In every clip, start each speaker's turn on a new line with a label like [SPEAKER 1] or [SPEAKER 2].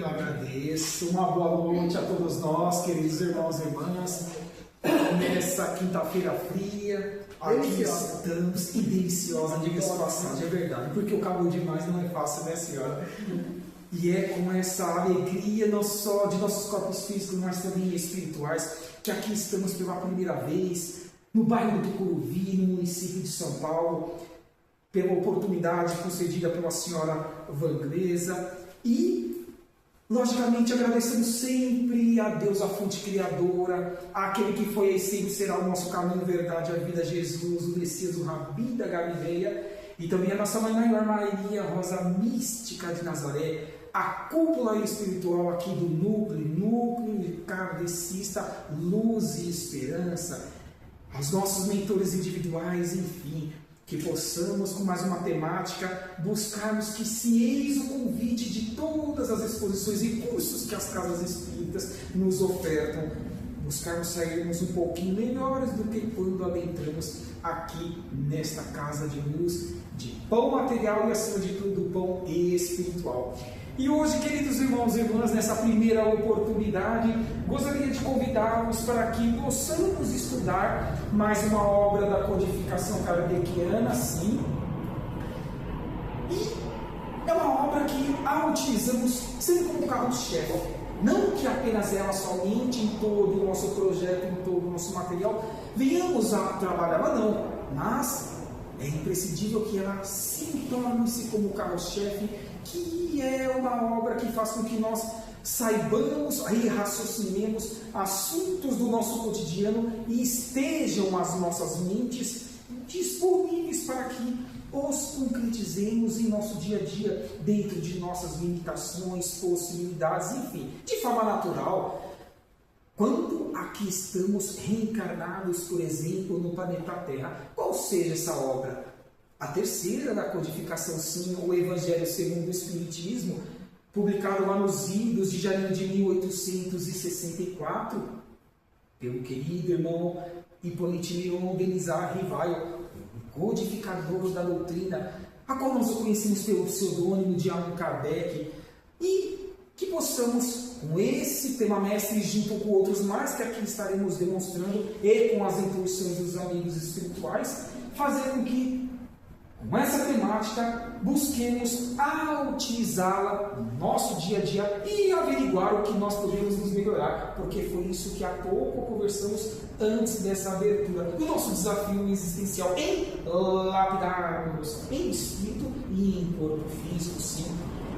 [SPEAKER 1] Eu agradeço. Uma boa noite a todos nós, queridos irmãos e irmãs. Nessa quinta-feira fria, aqui estamos, e deliciosa, diga-se de passagem, é verdade, porque o calor demais não é fácil, né, senhora? E é com essa alegria, não só de nossos corpos físicos, mas também espirituais, que aqui estamos pela primeira vez, no bairro do Tucuruvi, no município de São Paulo, pela oportunidade concedida pela senhora Vanglesa. E, logicamente, agradecemos sempre a Deus, a fonte criadora, aquele que foi e sempre será o nosso caminho, verdade, a vida, Jesus, o Messias, o Rabi da Galileia, e também a nossa Mãe Maior Maria Rosa Mística de Nazaré, a cúpula espiritual aqui do núcleo kardecista, luz e esperança, aos nossos mentores individuais, enfim, que possamos, com mais uma temática, buscarmos que se eis o convite de todas as exposições e cursos que as casas espíritas nos ofertam, buscarmos sairmos um pouquinho melhores do que quando adentramos aqui nesta casa de luz, de pão material e, acima de tudo, pão espiritual. E hoje, queridos irmãos e irmãs, nessa primeira oportunidade, gostaria de convidá-los para que possamos estudar mais uma obra da codificação kardeciana, sim. E é uma obra que a utilizamos sempre como carro-chefe. Não que apenas ela somente em todo o nosso projeto, em todo o nosso material, venhamos a trabalhá-la, não. Mas é imprescindível que ela se torne-se como carro-chefe, que é uma obra que faz com que nós saibamos e raciocinemos assuntos do nosso cotidiano e estejam as nossas mentes disponíveis para que os concretizemos em nosso dia a dia, dentro de nossas limitações, possibilidades, enfim, de forma natural. Quando aqui estamos reencarnados, por exemplo, no planeta Terra, qual seja essa obra? A terceira da codificação, sim, o Evangelho segundo o Espiritismo, publicado lá nos idos de janeiro de 1864, pelo querido irmão Hipólito Leon Denizar Rivaio, codificador da doutrina, a qual nós o conhecemos pelo pseudônimo de Allan Kardec, e que possamos, com esse tema mestre, junto com outros mais que aqui estaremos demonstrando, e com as intuições dos amigos espirituais, fazer com que, com essa temática, busquemos utilizá-la no nosso dia a dia e averiguar o que nós podemos nos melhorar, porque foi isso que há pouco conversamos antes dessa abertura. O nosso desafio existencial em lapidarmos em espírito e em corpo físico, sim.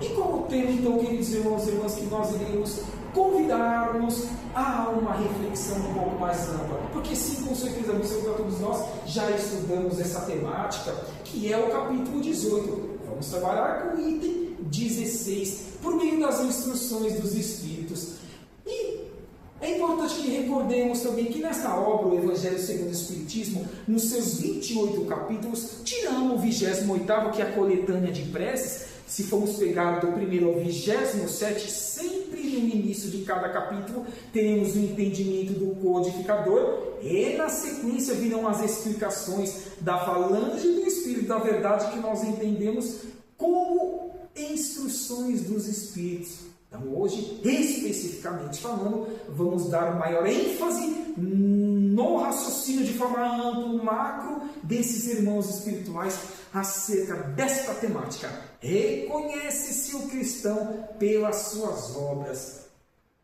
[SPEAKER 1] E como tema, então, queridos irmãos e irmãs, que nós iremos convidar-nos a uma reflexão um pouco mais ampla, porque sim, com certeza, para todos nós já estudamos essa temática, que é o capítulo 18. Vamos trabalhar com o item 16, por meio das instruções dos Espíritos. E é importante que recordemos também que nesta obra, o Evangelho segundo o Espiritismo, nos seus 28 capítulos, tirando o 28º, que é a coletânea de preces. Se formos pegar do primeiro ao 27, sempre no início de cada capítulo, teremos o entendimento do codificador, e na sequência virão as explicações da falange do Espírito da Verdade, que nós entendemos como instruções dos Espíritos. Então hoje, especificamente falando, vamos dar maior ênfase no raciocínio de forma ampla, macro, desses irmãos espirituais acerca desta temática. Reconhece-se o cristão pelas suas obras.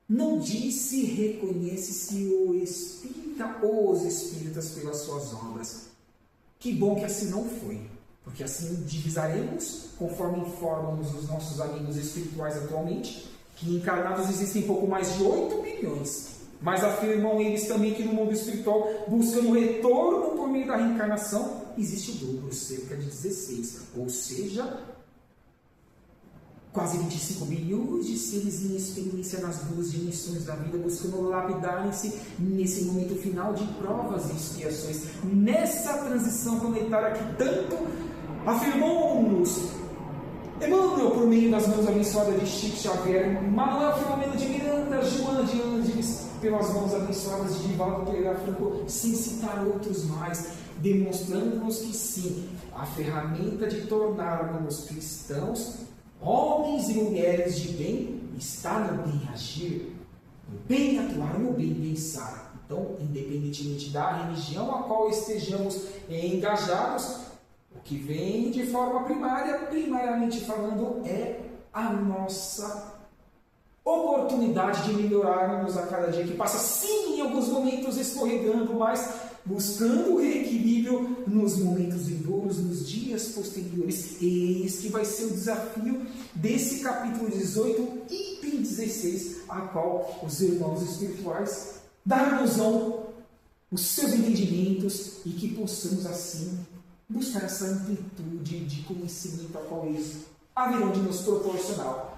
[SPEAKER 1] Não disse reconhece-se o espírita ou os espíritas pelas suas obras. Que bom que assim não foi, porque assim divisaremos, conforme informam-nos os nossos amigos espirituais atualmente, que encarnados existem pouco mais de 8 bilhões. Mas afirmam eles também que no mundo espiritual, buscando retorno por meio da reencarnação, existe o dobro, cerca de 16. Ou seja, quase 25 bilhões de seres em experiência nas duas dimensões da vida, buscando lapidarem-se nesse momento final de provas e expiações. Nessa transição planetária que tanto afirmou-nos Emmanuel, por meio das mãos abençoadas de Chico Xavier, Manuel Filomeno de Miranda, Joana de Ângeles, pelas mãos abençoadas de Divaldo Pereira Franco, sem citar outros mais, demonstrando-nos que sim, a ferramenta de tornarmos cristãos, homens e mulheres de bem, está no bem agir, no bem atuar, no bem pensar. Então, independentemente da religião a qual estejamos engajados, o que vem de forma primariamente falando, é a nossa oportunidade de melhorarmos a cada dia que passa, sim, em alguns momentos escorregando, mas buscando o reequilíbrio nos momentos vindouros, nos dias posteriores. Eis que vai ser o desafio desse capítulo 18, item 16, a qual os irmãos espirituais darão os seus entendimentos e que possamos assim buscar essa amplitude de conhecimento a qual eles haverão de nos proporcionar.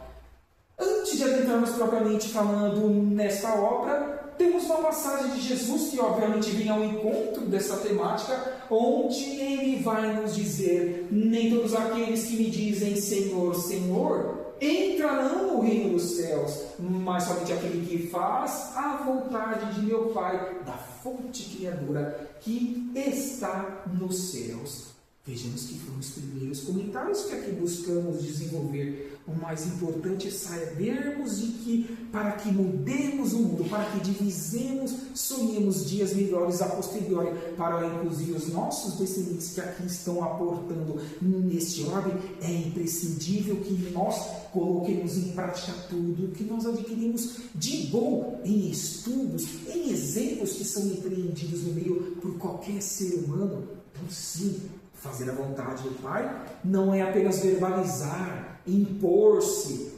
[SPEAKER 1] Antes de adentrarmos propriamente falando nesta obra, temos uma passagem de Jesus que obviamente vem ao encontro dessa temática, onde ele vai nos dizer: nem todos aqueles que me dizem Senhor, Senhor, entrarão no reino dos céus, mas somente aquele que faz a vontade de meu Pai, da fonte criadora que está nos céus. Vejamos que foram os primeiros comentários que aqui buscamos desenvolver. O mais importante é sabermos de que, para que mudemos o mundo, para que divisemos, sonhemos dias melhores a posteriori, para inclusive os nossos descendentes que aqui estão aportando neste orbe, é imprescindível que nós coloquemos em prática tudo que nós adquirimos de bom em estudos, em exemplos que são empreendidos no meio por qualquer ser humano. Então, sim, fazer a vontade do Pai não é apenas verbalizar, impor-se,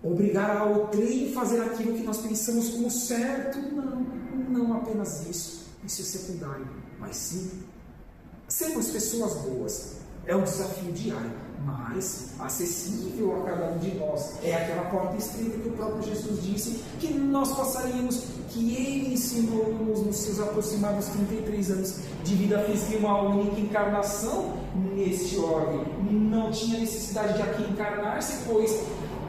[SPEAKER 1] obrigar a outrem a fazer aquilo que nós pensamos como certo. Não apenas isso. Isso é secundário. Mas sim, sermos pessoas boas é um desafio diário, mas acessível a cada um de nós. É aquela porta estreita que o próprio Jesus disse que nós passaríamos, que Ele ensinou-nos nos seus aproximados 33 anos de vida física e uma única encarnação neste orbe. Não tinha necessidade de aqui encarnar-se, pois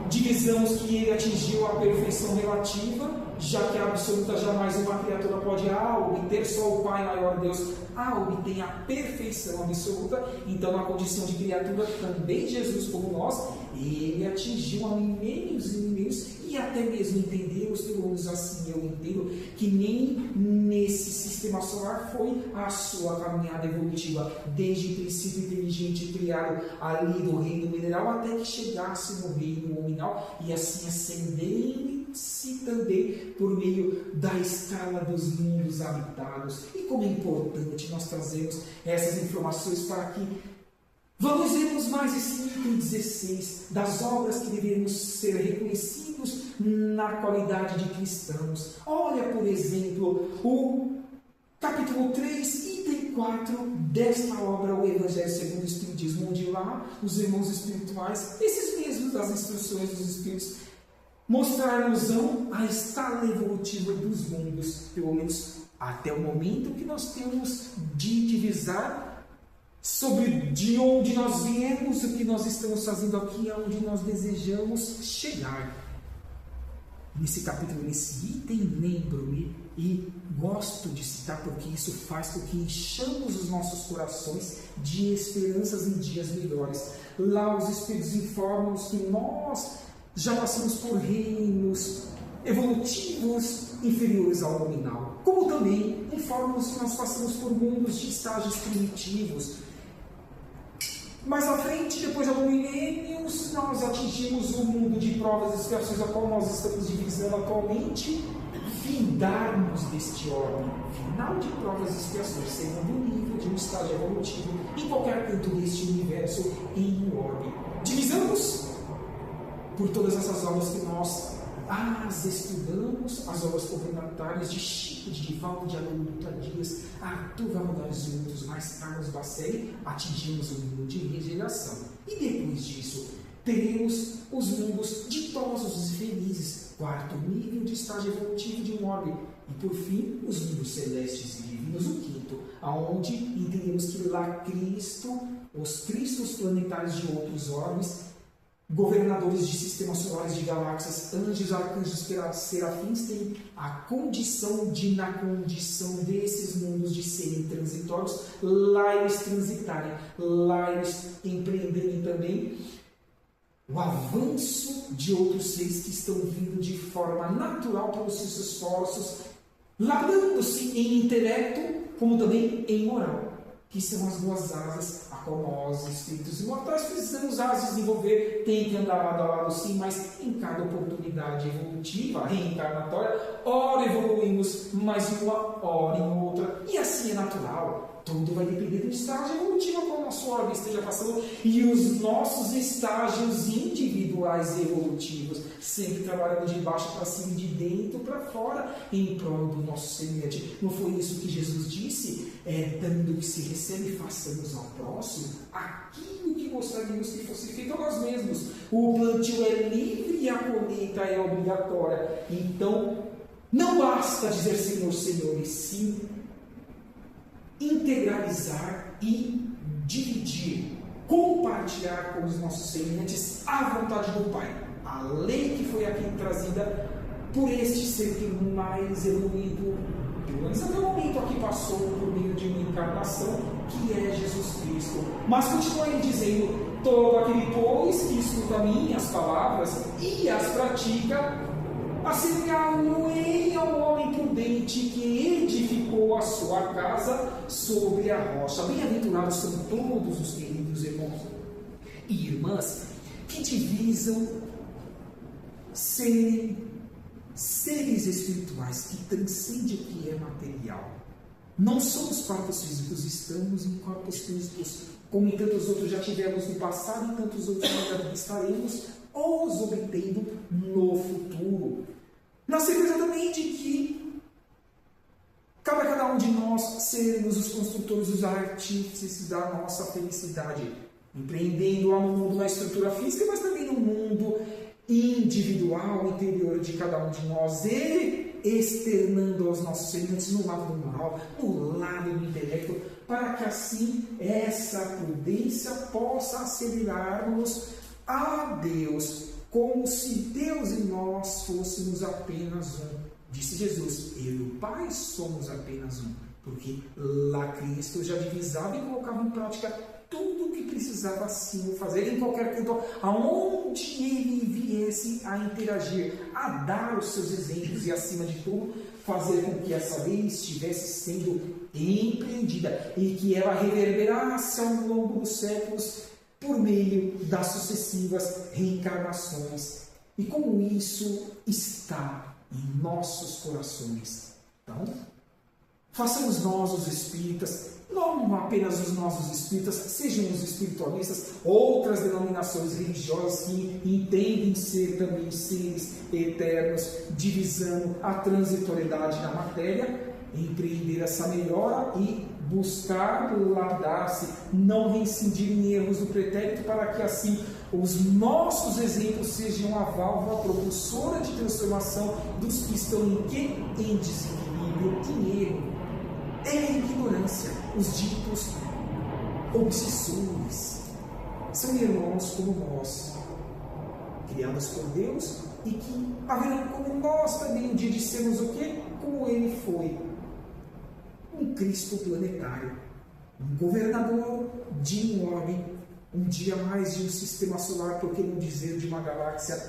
[SPEAKER 1] divisamos que Ele atingiu a perfeição relativa, já que a absoluta jamais uma criatura pode obter, só o Pai maior Deus obtém a perfeição absoluta. Então, na condição de criatura, também Jesus, como nós, Ele atingiu a milênios e milênios, e até mesmo entendemos, pelo menos assim eu entendo, que nem nesse sistema solar foi a sua caminhada evolutiva, desde o princípio inteligente criado ali do reino mineral, até que chegasse no reino nominal, e assim ascendendo-se também por meio da escala dos mundos habitados. E como é importante nós trazermos essas informações para que valorizemos mais esse item 16 das obras que devemos ser reconhecidos na qualidade de cristãos. Olha, por exemplo, o capítulo 3, item 4 desta obra, o Evangelho segundo o Espiritismo, onde lá os irmãos espirituais, esses mesmos das instruções dos Espíritos, mostrar-nos-ão a escala evolutiva dos mundos, pelo menos até o momento que nós temos de divisar sobre de onde nós viemos, o que nós estamos fazendo aqui, aonde nós desejamos chegar. Nesse capítulo, nesse item, lembro-me e gosto de citar porque isso faz com que enchamos os nossos corações de esperanças em dias melhores. Lá os Espíritos informam-nos que nós já passamos por reinos evolutivos inferiores ao nominal, como também informam-nos que nós passamos por mundos de estágios primitivos. Mais à frente, depois de alguns milênios, nós atingimos o mundo de provas e expiações, a qual nós estamos divisando atualmente, findarmos deste orbe, final de provas e expiações, segundo nível de um estágio evolutivo, em qualquer canto deste universo, em um orbe. Divisamos por todas essas obras que nós as estudamos, as obras complementares de Chico, de Divaldo, de Agostinho Dias, Arthur Valadares e outros mais, Carlos Bacelli, atingimos o mundo de regeneração. E depois disso, teremos os mundos ditosos e felizes, quarto nível de estágio evolutivo de um orbe. E por fim, os mundos celestes e divinos, o quinto, aonde entendemos que lá Cristo, os Cristos planetários de outros orbes, governadores de sistemas solares, de galáxias, anjos, arcanjos, serafins, têm a condição de, na condição desses mundos de serem transitórios, lá eles transitarem, lá eles empreenderem também o avanço de outros seres que estão vindo de forma natural pelos seus esforços, labrando-se em intelecto, como também em moral, que são as duas asas a qual nós, espíritos imortais, precisamos as desenvolver. Tem que andar lado a lado sim, mas em cada oportunidade evolutiva, reencarnatória, ora evoluímos mais em uma, ora em outra, e assim é natural. Tudo vai depender do estágio evolutivo qual o nosso órgão esteja passando e os nossos estágios individuais evolutivos, sempre trabalhando de baixo para cima e de dentro para fora, em prol do nosso semelhante. Não foi isso que Jesus disse? Dando o que se recebe, façamos ao próximo aquilo que gostaríamos que fosse feito a nós mesmos. O plantio é livre e a colheita é obrigatória. Então, não basta dizer Senhor, Senhor, e sim integralizar e dividir, compartilhar com os nossos semelhantes a vontade do Pai. A lei que foi aqui trazida por este ser que mais evoluído, pelo menos até o momento aqui passou por meio de uma encarnação, que é Jesus Cristo. Mas continua ele dizendo: todo aquele, pois, que escuta minhas palavras e as pratica, assemelhá-lo-ei ao homem prudente que edificou a sua casa sobre a rocha. Bem-aventurados são todos os queridos irmãos e irmãs que divisam serem seres espirituais que transcendem o que é material. Não somos corpos físicos, estamos em corpos físicos, como em tantos outros já tivemos no passado e tantos outros ainda estaremos os obtendo no futuro. Na certeza também de que cabe a cada um de nós sermos os construtores, os artífices da nossa felicidade, empreendendo lá no mundo, na estrutura física, mas também no mundo individual, interior de cada um de nós, e externando aos nossos semelhantes no lado do moral, no lado do intelecto, para que assim essa prudência possa acelerar-nos a Deus, como se Deus e nós fôssemos apenas um. Disse Jesus: eu e o Pai somos apenas um, porque lá Cristo já divisava e colocava em prática tudo o que precisava assim fazer em qualquer canto, aonde ele viesse a interagir, a dar os seus exemplos e, acima de tudo, fazer com que essa lei estivesse sendo empreendida e que ela reverberasse ao longo dos séculos por meio das sucessivas reencarnações. E como isso está em nossos corações. Então, façamos nós, os espíritas, não apenas os nossos espíritas, sejam os espiritualistas, outras denominações religiosas que entendem ser também seres eternos, divisando a transitoriedade da matéria, empreender essa melhora e buscar lapidar-se, não reincidir em erros do pretérito, para que assim os nossos exemplos sejam a válvula propulsora de transformação dos que estão em quê? Em desequilíbrio, em erro, em ignorância. Os ditos obsessores são irmãos como nós, criados por Deus, e que haverão como nós também um dia de sermos o quê? Como ele foi, um Cristo planetário, um governador de um orbe, um dia mais de um sistema solar, por que não dizer de uma galáxia.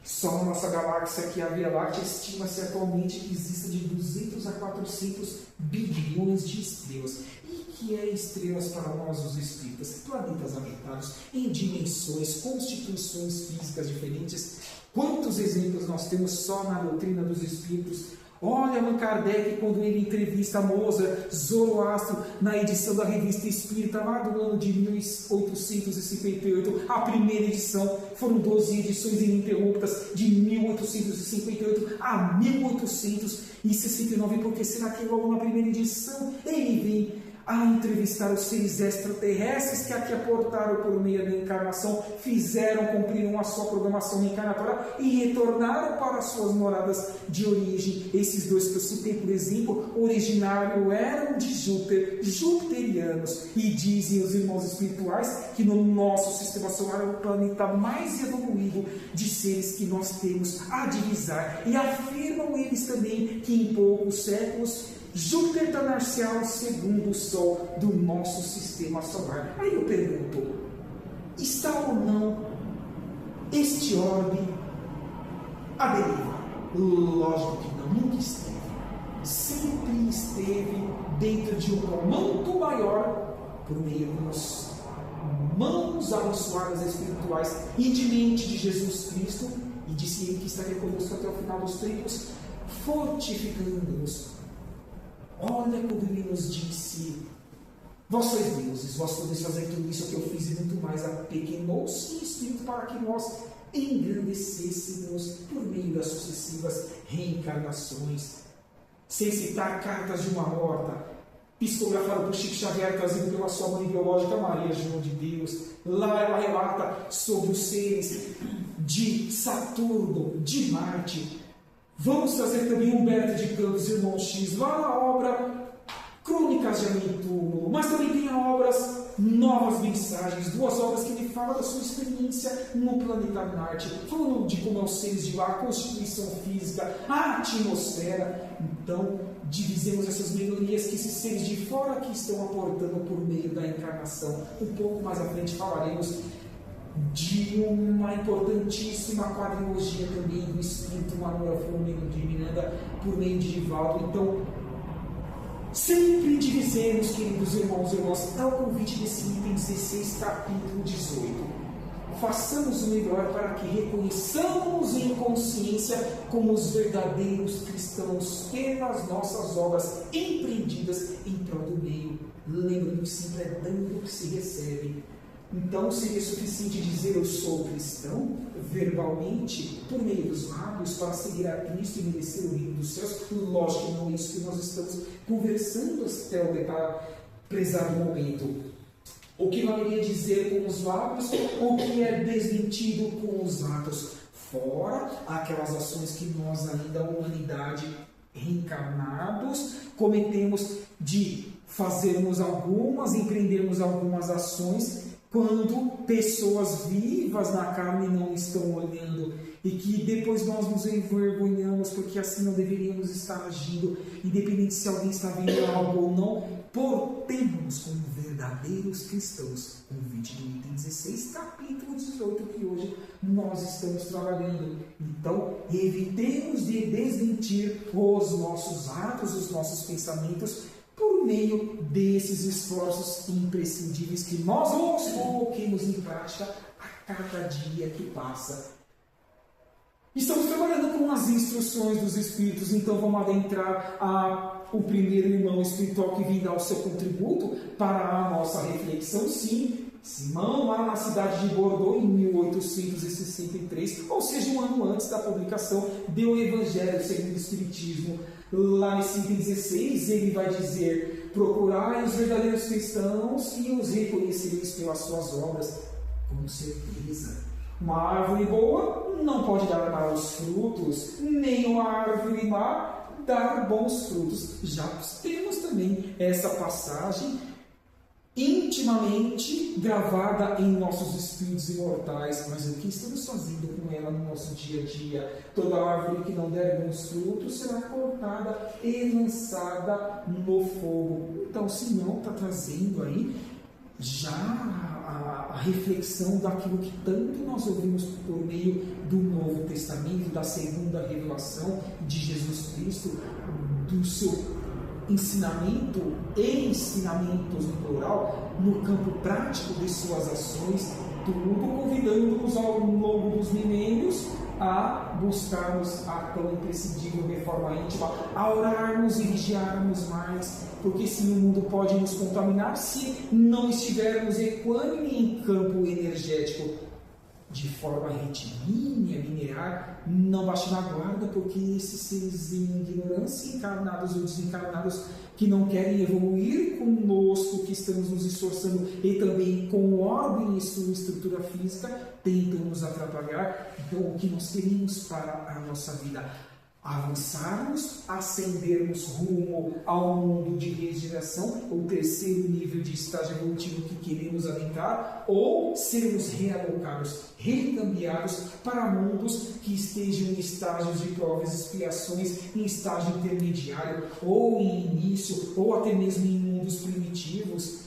[SPEAKER 1] Só na nossa galáxia, que é a Via Láctea, estima-se atualmente que exista de 200 a 400 bilhões de estrelas. E que é estrelas para nós, os espíritas? Planetas habitados em dimensões, constituições físicas diferentes. Quantos exemplos nós temos só na doutrina dos espíritos? Olha Allan Kardec, quando ele entrevista Mozart, Zoroastro, na edição da Revista Espírita, lá do ano de 1858, a primeira edição, foram 12 edições ininterruptas, de 1858 a 1869, porque será que logo na primeira edição ele vem a entrevistar os seres extraterrestres que aqui aportaram por meio da encarnação, cumpriram a sua programação reencarnatória e retornaram para suas moradas de origem. Esses dois que eu citei, por exemplo, originário eram de Júpiter, jupiterianos, e dizem os irmãos espirituais que no nosso sistema solar é o planeta mais evoluído de seres que nós temos a divisar, e afirmam eles também que em poucos séculos Júpiter tornar-se-á o segundo Sol do nosso sistema solar. Aí eu pergunto, está ou não este orbe à deriva? Lógico que não, nunca esteve. Sempre esteve dentro de um manto maior, por meio das mãos abençoadas espirituais e de mente de Jesus Cristo, e disse ele que estaria conosco até o final dos tempos, fortificando-nos. Olha como ele nos disse: vós sois deuses, vós podeis fazer tudo isso que eu fiz e muito mais. Apequenou-se em espírito para que nós engrandecêssemos por meio das sucessivas reencarnações. Sem citar cartas de uma morta, psicografada por Chico Xavier, trazido pela sua mãe biológica Maria João de Deus. Lá ela relata sobre os seres de Saturno, de Marte. Vamos trazer também Humberto de Campos, Irmão X, lá na obra Crônicas de Além do Túmulo, mas também tem a obras Novas Mensagens, 2 obras que ele fala da sua experiência no planeta Marte, falando de como é os seres de lá, a constituição física, a atmosfera. Então, divisemos essas melhorias que esses seres de fora que estão aportando por meio da encarnação. Um pouco mais à frente falaremos de uma importantíssima quadrilogia também do Espírito Manuel Filomeno de Miranda, por meio de Divaldo. Então, sempre divisemos, queridos irmãos e irmãs, é o convite desse item 16, capítulo 18. Façamos o melhor para que reconheçamos em consciência como os verdadeiros cristãos pelas nossas obras empreendidas em prol do meio. Lembrando que sempre é dando que se recebe. Então seria suficiente dizer eu sou cristão, verbalmente, por meio dos lábios, para seguir a Cristo e merecer o reino dos céus? Lógico que não é isso que nós estamos conversando até o prezado momento. O que não iria dizer com os lábios, o que é desmentido com os atos, fora aquelas ações que nós ainda, a humanidade, reencarnados, cometemos de fazermos empreendermos algumas ações, quando pessoas vivas na carne não estão olhando, e que depois nós nos envergonhamos porque assim não deveríamos estar agindo, independente se alguém está vendo algo ou não. Portemos como verdadeiros cristãos. Convite do item 16, capítulo 18, que hoje nós estamos trabalhando. Então, evitemos de desmentir os nossos atos, os nossos pensamentos, por meio desses esforços imprescindíveis que nós os coloquemos em prática a cada dia que passa. Estamos trabalhando com as instruções dos Espíritos, então vamos adentrar o primeiro irmão espiritual que vem dar o seu contributo para a nossa reflexão. Sim, Simão, lá na cidade de Bordeaux, em 1863, ou seja, um ano antes da publicação do Evangelho segundo o Espiritismo. Lá nesse item 16, ele vai dizer: procurai os verdadeiros cristãos e os reconhecereis pelas suas obras. Com certeza, uma árvore boa não pode dar maus frutos, nem uma árvore má dar bons frutos. Já temos também essa passagem intimamente gravada em nossos espíritos imortais, mas o que estamos fazendo com ela no nosso dia a dia? Toda árvore que não der bons frutos será cortada e lançada no fogo. Então, Simão está trazendo aí já a reflexão daquilo que tanto nós ouvimos por meio do Novo Testamento, da segunda revelação de Jesus Cristo, do seu ensinamento e ensinamentos no plural, no campo prático de suas ações, tudo convidando-nos ao longo dos milênios a buscarmos a tão imprescindível reforma íntima, a orarmos e vigiarmos mais, porque sim, o mundo pode nos contaminar se não estivermos equânime em campo energético. De forma retilínea, linear, não baixe na guarda, porque esses seres em ignorância, encarnados ou desencarnados, que não querem evoluir conosco, que estamos nos esforçando, e também com o orbe e sua estrutura física, tentam nos atrapalhar. Então, o que nós queremos para a nossa vida? Avançarmos, ascendermos rumo ao mundo de regeneração, o terceiro nível de estágio evolutivo que queremos adentrar, ou sermos realocados, recambiados para mundos que estejam em estágios de provas e expiações, em estágio intermediário, ou em início, ou até mesmo em mundos primitivos.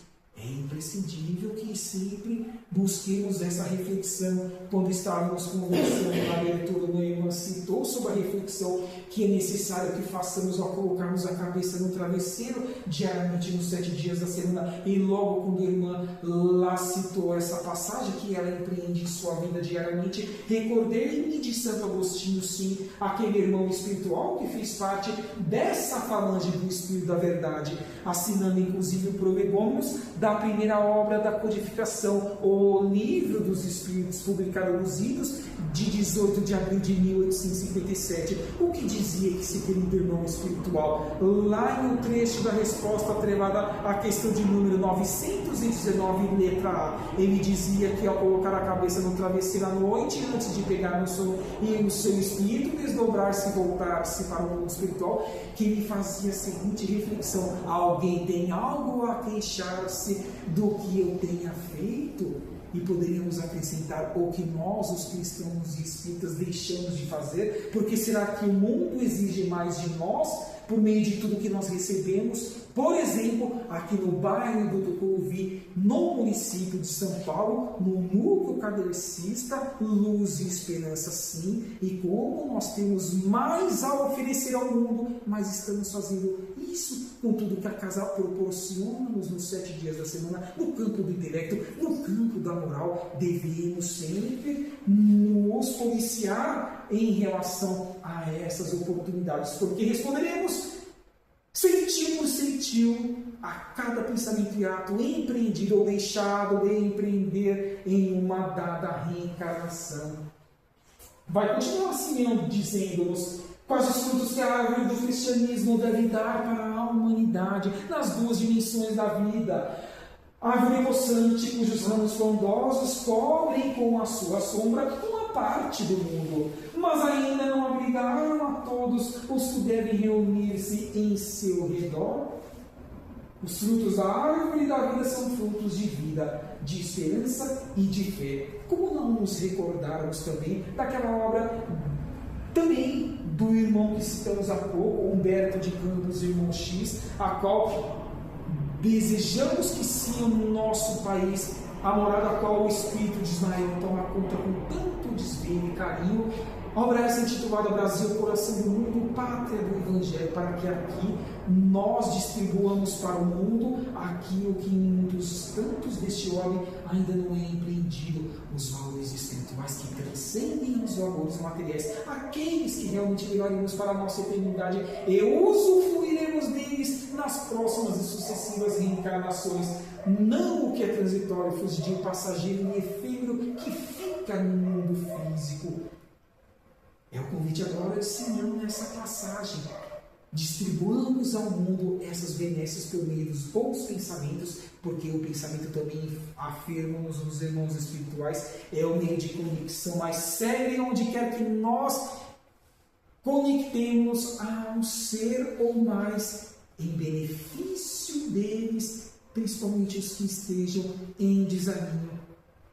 [SPEAKER 1] É imprescindível que sempre busquemos essa reflexão. Quando estávamos conversando na abertura, o irmão citou sobre a reflexão que é necessário que façamos ao colocarmos a cabeça no travesseiro diariamente nos 7 dias da semana. E logo quando a irmã lá citou essa passagem que ela empreende em sua vida diariamente, recordei-me de Santo Agostinho, sim, aquele irmão espiritual que fez parte dessa falange do Espírito da Verdade, assinando inclusive o Prolegômenos da primeira obra da codificação, o Livro dos Espíritos, publicado nos Idos, de 18 de abril de 1857. O que dizia esse querido irmão espiritual? Lá em um trecho da resposta atrelada à questão de número 919, letra A, ele dizia que ao colocar a cabeça no travesseiro à noite, antes de pegar no sono e o seu espírito desdobrar-se e voltar-se para o mundo espiritual, que ele fazia a seguinte reflexão: alguém tem algo a queixar-se do que eu tenha feito? E poderíamos acrescentar o que nós, os cristãos e espíritas, deixamos de fazer, porque será que o mundo exige mais de nós por meio de tudo que nós recebemos? Por exemplo, aqui no bairro do Tucuruvi, no município de São Paulo, no núcleo kardecista, Luz e Esperança, sim. E como nós temos mais a oferecer ao mundo, mas estamos fazendo isso com tudo que a casa proporciona-nos nos 7 dias da semana, no campo do intelecto, no campo da moral. Devemos sempre nos policiar em relação a essas oportunidades, porque responderemos sentiu por sentiu a cada pensamento e ato empreendido ou deixado de empreender em uma dada reencarnação. Vai continuar assim, dizendo-nos quais os frutos que a árvore do cristianismo deve dar para a humanidade nas 2 dimensões da vida. Árvore possante, cujos ramos frondosos cobrem com a sua sombra uma parte do mundo, mas ainda não abrigaram a todos os que devem reunir-se em seu redor. Os frutos da árvore da vida são frutos de vida, de esperança e de fé. Como não nos recordarmos também daquela obra também do irmão que citamos há pouco, Humberto de Campos, irmão X, a qual desejamos que sim no nosso país, a morada a qual o Espírito de Ismael toma conta com tanto desvio e carinho. A obra essa intitulada Brasil, Coração do Mundo, Pátria do Evangelho, para que aqui nós distribuamos para o mundo aquilo que em muitos tantos deste ordem ainda não é empreendido, os valores espirituais que transcendem os valores materiais, aqueles que realmente levaremos para a nossa eternidade e usufruiremos deles nas próximas e sucessivas reencarnações. Não o que é transitório, fugitivo, passageiro e efêmero que fica no mundo físico. É o convite agora de Senhor nessa passagem. Distribuamos ao mundo essas benesses por meio dos bons pensamentos, porque o pensamento também, afirmam-nos os irmãos espirituais, é o meio de conexão mais sério, onde quer que nós conectemos a um ser ou mais, em benefício deles, principalmente os que estejam em desalinho.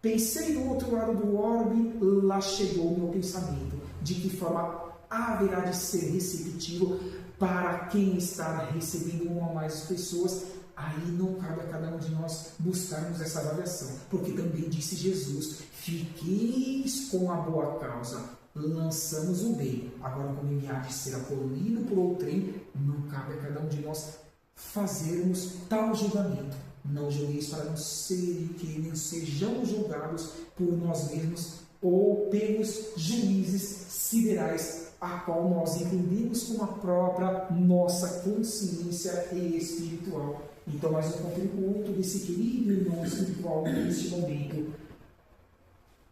[SPEAKER 1] Pensei do outro lado do orbe, lá chegou o meu pensamento. De que forma haverá de ser receptivo para quem está recebendo uma ou mais pessoas? Aí não cabe a cada um de nós buscarmos essa avaliação, porque também disse Jesus: fiqueis com a boa causa, lançamos o bem. Agora, como ele há de ser acolhido por outrem, não cabe a cada um de nós fazermos tal julgamento. Não julgueis para não ser que não sejamos julgados por nós mesmos ou pelos juízes siderais, a qual nós entendemos como a própria nossa consciência espiritual. Então, mais um contributo desse querido irmão espiritual neste momento.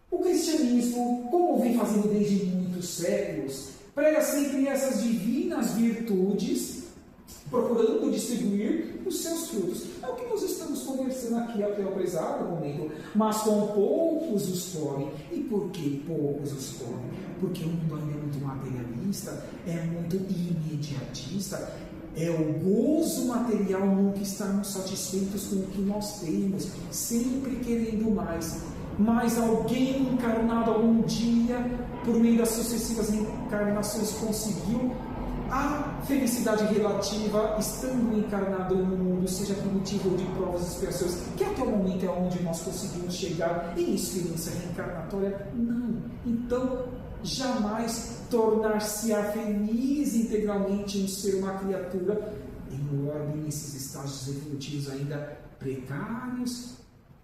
[SPEAKER 1] O cristianismo, como vem fazendo desde muitos séculos, prega sempre essas divinas virtudes, procurando distribuir os seus frutos. É o que nós estamos conversando aqui até o presente momento. Mas com poucos os comem. E por que poucos os comem? Porque o mundo ainda é muito materialista, é muito imediatista. É o gozo material, nunca estarmos satisfeitos com o que nós temos, sempre querendo mais. Mas alguém encarnado algum dia, por meio das sucessivas encarnações, conseguiu a felicidade relativa, estando encarnado no mundo, seja por motivo de provas e expiações, que até o momento é onde nós conseguimos chegar em experiência reencarnatória? Não. Então, jamais tornar-se-á feliz integralmente em ser uma criatura em ordem nesses estágios evolutivos ainda precários,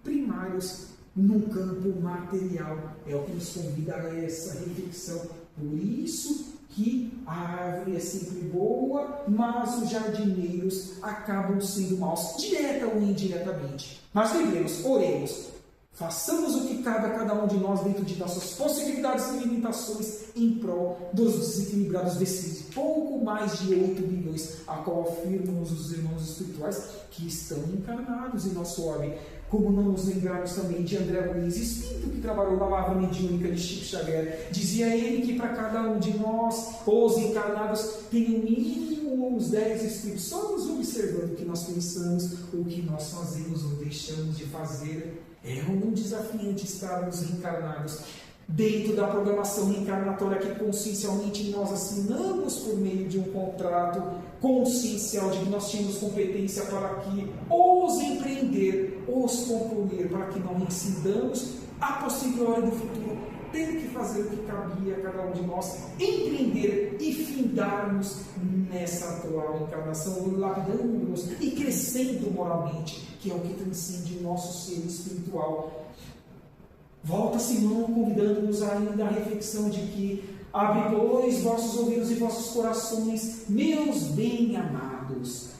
[SPEAKER 1] primários, num campo material. É o que nos convida a essa reflexão. Por isso que a árvore é sempre boa, mas os jardineiros acabam sendo maus, direta ou indiretamente. Mas lembremos, oremos, façamos o que cabe a cada um de nós dentro de nossas possibilidades e limitações em prol dos desequilibrados desses pouco mais de 8 bilhões, a qual afirmam os irmãos espirituais que estão encarnados em nosso orbe. Como não nos lembrarmos também de André Luiz, espírito que trabalhou na lavra mediúnica de Chico Xavier. Dizia ele que para cada um de nós, os encarnados, tem no mínimo uns 10 espíritos, só nos observando o que nós pensamos, o que nós fazemos ou deixamos de fazer. É um desafiante estarmos reencarnados dentro da programação reencarnatória que consciencialmente nós assinamos por meio de um contrato consciencial de que nós tínhamos competência para aqui os empreender, os concluir, para que não incidamos a posteriori do futuro ter que fazer o que cabia a cada um de nós, empreender e findarmos nessa atual encarnação, lapidando-nos e crescendo moralmente, que é o que transcende o nosso ser espiritual. Volta Simão convidando-nos ainda à reflexão de que abre, pois, vossos ouvidos e vossos corações, meus bem-amados.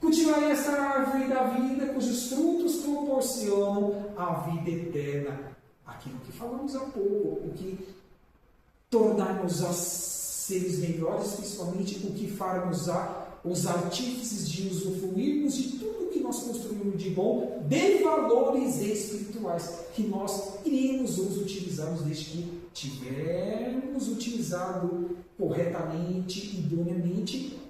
[SPEAKER 1] Cultivai essa árvore da vida, cujos frutos proporcionam a vida eterna. Aquilo que falamos há pouco, o que tornar-nos a seres melhores, principalmente o que far-nos-á os artífices de usufruirmos de tudo que nós construímos de bom, de valores espirituais, que nós iremos os utilizarmos desde que tivermos utilizado corretamente, idôneamente,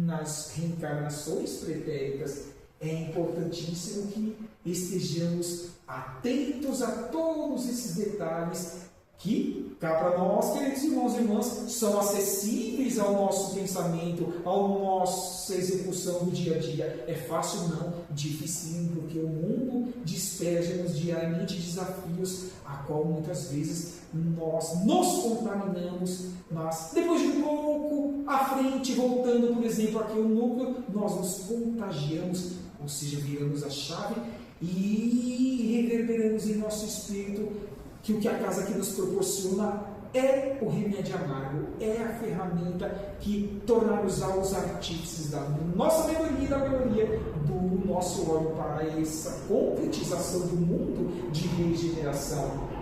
[SPEAKER 1] nas reencarnações pretéritas. É importantíssimo que estejamos atentos a todos esses detalhes que, cá para nós, queridos irmãos e irmãs, são acessíveis ao nosso pensamento, à nossa execução do dia a dia. É fácil? Não, difícil, porque o mundo despeja-nos diariamente desafios a qual muitas vezes nós nos contaminamos, mas depois de um pouco à frente, voltando, por exemplo, aqui ao núcleo, nós nos contagiamos, ou seja, viramos a chave e reverberamos em nosso espírito que o que a casa aqui nos proporciona é o remédio amargo, é a ferramenta que tornar-nos-á os artífices da nossa melhoria e da melhoria do nosso órgão para essa concretização do mundo de regeneração.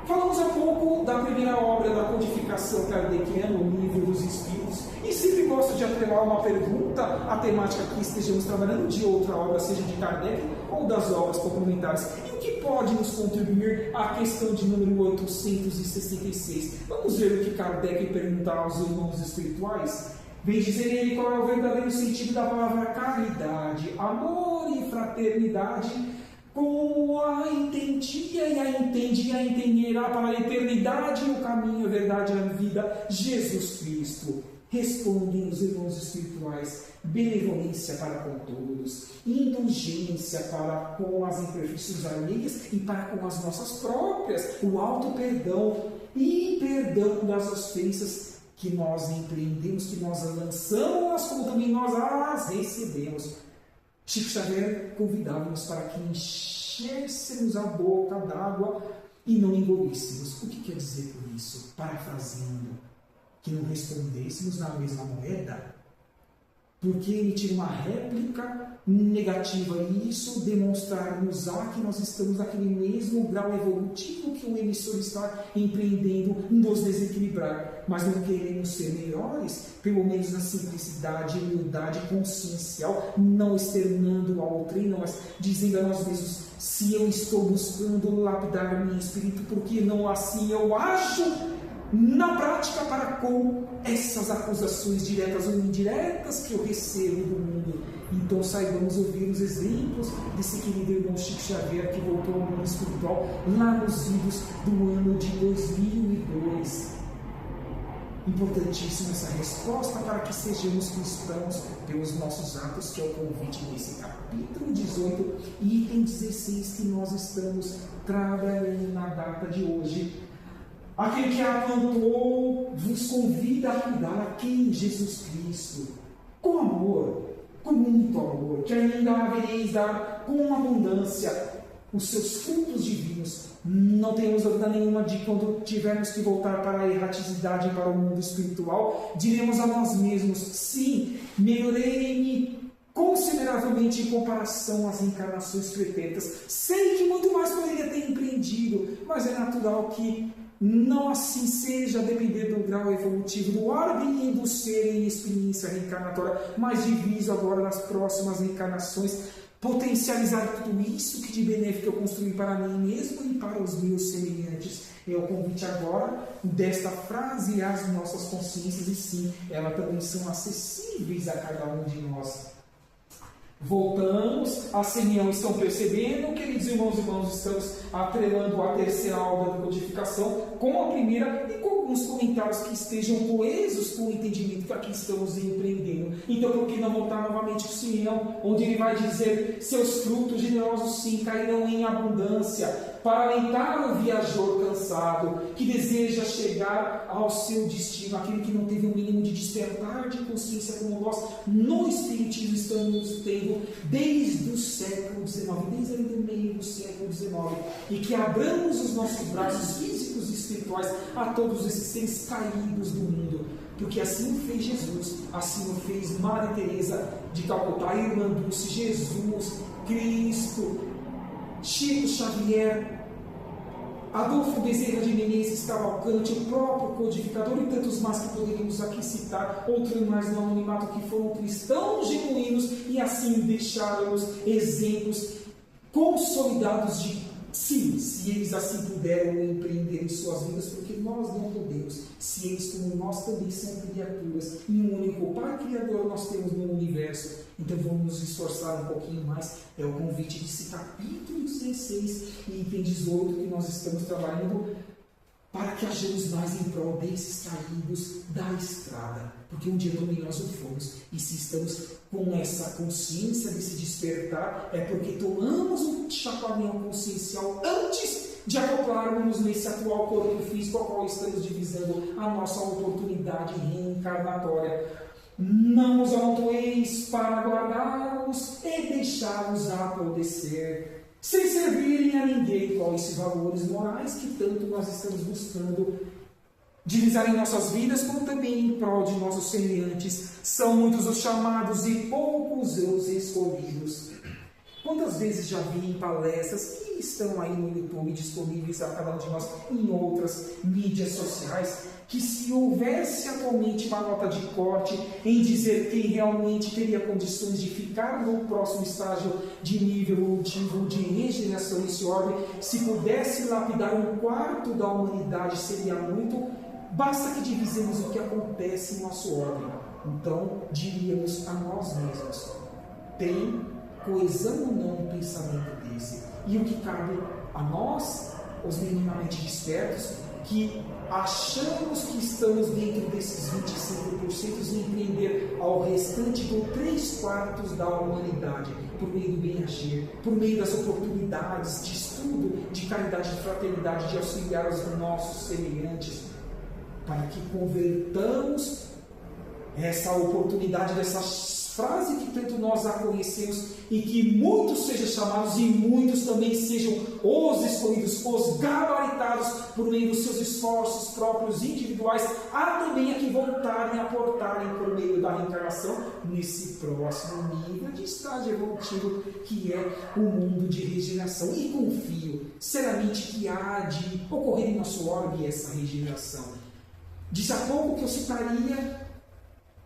[SPEAKER 1] Falamos há pouco da primeira obra da codificação kardeciana, o Livro dos Espíritos, e sempre gosto de atrelar uma pergunta à temática que estejamos trabalhando de outra obra, seja de Kardec ou das obras complementares. E o que pode nos contribuir à questão de número 866? Vamos ver o que Kardec pergunta aos irmãos espirituais? Vem dizer ele qual é o verdadeiro sentido da palavra caridade, amor e fraternidade, como a entendia e a entende e a entenderá para a eternidade, o caminho, a verdade e a vida, Jesus Cristo. Respondem os irmãos espirituais: benevolência para com todos, indulgência para com as imperfeições alheias e para com as nossas próprias, o alto perdão e perdão das ofensas que nós empreendemos, que nós lançamos, como também nós as recebemos. Chico Xavier convidava-nos para que enchêssemos a boca d'água e não engolíssemos. O que quer dizer por isso? Parafraseando, que não respondêssemos na mesma moeda, porque emitir uma réplica negativa e isso demonstrar-nos-á que nós estamos naquele mesmo grau evolutivo que o emissor está empreendendo nos desequilibrar, mas não queremos ser melhores, pelo menos na simplicidade, humildade consciencial, não externando ao treino, mas dizendo a nós mesmos: se eu estou buscando lapidar meu espírito, porque não assim eu acho na prática para com essas acusações diretas ou indiretas que eu recebo do mundo. Então saibamos ouvir os exemplos desse querido irmão Chico Xavier, que voltou ao mundo espiritual lá nos idos do ano de 2002. Importantíssima essa resposta para que sejamos cristãos pelos nossos atos, que é o convite desse capítulo 18, item 16, que nós estamos trabalhando na data de hoje. Aquele que a plantou vos convida a cuidar aqui em Jesus Cristo, com amor, com muito amor, que ainda havereis dar com abundância os seus frutos divinos. Não temos dúvida nenhuma de quando tivermos que voltar para a erraticidade e para o mundo espiritual, diremos a nós mesmos: sim, melhorei-me consideravelmente em comparação às encarnações pretéritas. Sei que muito mais poderia ter empreendido, mas é natural que não assim seja, a depender do grau evolutivo do ordem e do ser em experiência reencarnatória, mas diviso agora nas próximas reencarnações, potencializar tudo isso que de benéfico eu construí para mim mesmo e para os meus semelhantes. É o convite agora desta frase às nossas consciências, e sim, elas também são acessíveis a cada um de nós. Voltamos, a semelhança, estão percebendo, queridos irmãos e irmãs, estamos atrelando a terceira obra da codificação com a primeira e com alguns comentários que estejam coesos com o entendimento que aqui estamos empreendendo. Então, por que não voltar novamente para o Simeão, onde ele vai dizer: seus frutos generosos sim cairão em abundância, para alentar o viajor cansado, que deseja chegar ao seu destino, aquele que não teve o mínimo de despertar de consciência como nós no Espiritismo estamos tendo desde o século XIX, desde ali do meio do século XIX, e que abramos os nossos braços físicos e espirituais a todos esses seres caídos do mundo, porque assim o fez Jesus, assim o fez Maria Teresa de Calcutá, Irmã Dulce, Jesus Cristo, Chico Xavier, Adolfo Bezerra de Menezes, Cavalcante, o próprio codificador e tantos mais que poderíamos aqui citar, outros mais no anonimato, que foram cristãos genuínos e assim deixaram-nos exemplos consolidados de sim, se eles assim puderam empreender em suas vidas, porque nós não podemos. Se eles, como nós, também são criaturas, e um único Pai Criador nós temos no universo, então vamos nos esforçar um pouquinho mais. É o convite desse capítulo 16 e item 18 que nós estamos trabalhando, para que hajamos mais em prol desses caídos da estrada, porque um dia também nós o fomos, e se estamos com essa consciência desse despertar, é porque tomamos um chacoalhão consciencial antes de acoplarmos nesse atual corpo físico ao qual estamos divisando a nossa oportunidade reencarnatória. Não os amontoeis para guardá-los e deixá-los apodrecer, sem servirem a ninguém com esses valores morais que tanto nós estamos buscando divisar em nossas vidas, como também em prol de nossos semelhantes. São muitos os chamados e poucos os escolhidos. Quantas vezes já vi em palestras que estão aí no YouTube disponíveis a cada um de nós, em outras mídias sociais, que se houvesse atualmente uma nota de corte em dizer quem realmente teria condições de ficar no próximo estágio de nível evolutivo de regeneração nesse orbe, se pudesse lapidar 1/4 da humanidade, seria muito. Basta que divisemos o que acontece em nosso orbe. Então, diríamos a nós mesmos: tem coesão ou não um pensamento desse? E o que cabe a nós, os minimamente despertos, que achamos que estamos dentro desses 25% e empreender ao restante com 3/4 da humanidade, por meio do bem-agir, por meio das oportunidades de estudo, de caridade, de fraternidade, de auxiliar os nossos semelhantes, para que convertamos essa oportunidade dessa frase que tanto nós a conhecemos, e que muitos sejam chamados e muitos também sejam os escolhidos, os gabaritados por meio dos seus esforços próprios individuais, há também a que voltarem a aportarem por meio da reencarnação nesse próximo nível de estágio evolutivo que é o mundo de regeneração. E confio seriamente que há de ocorrer em nosso orbe essa regeneração. Disse há pouco que eu citaria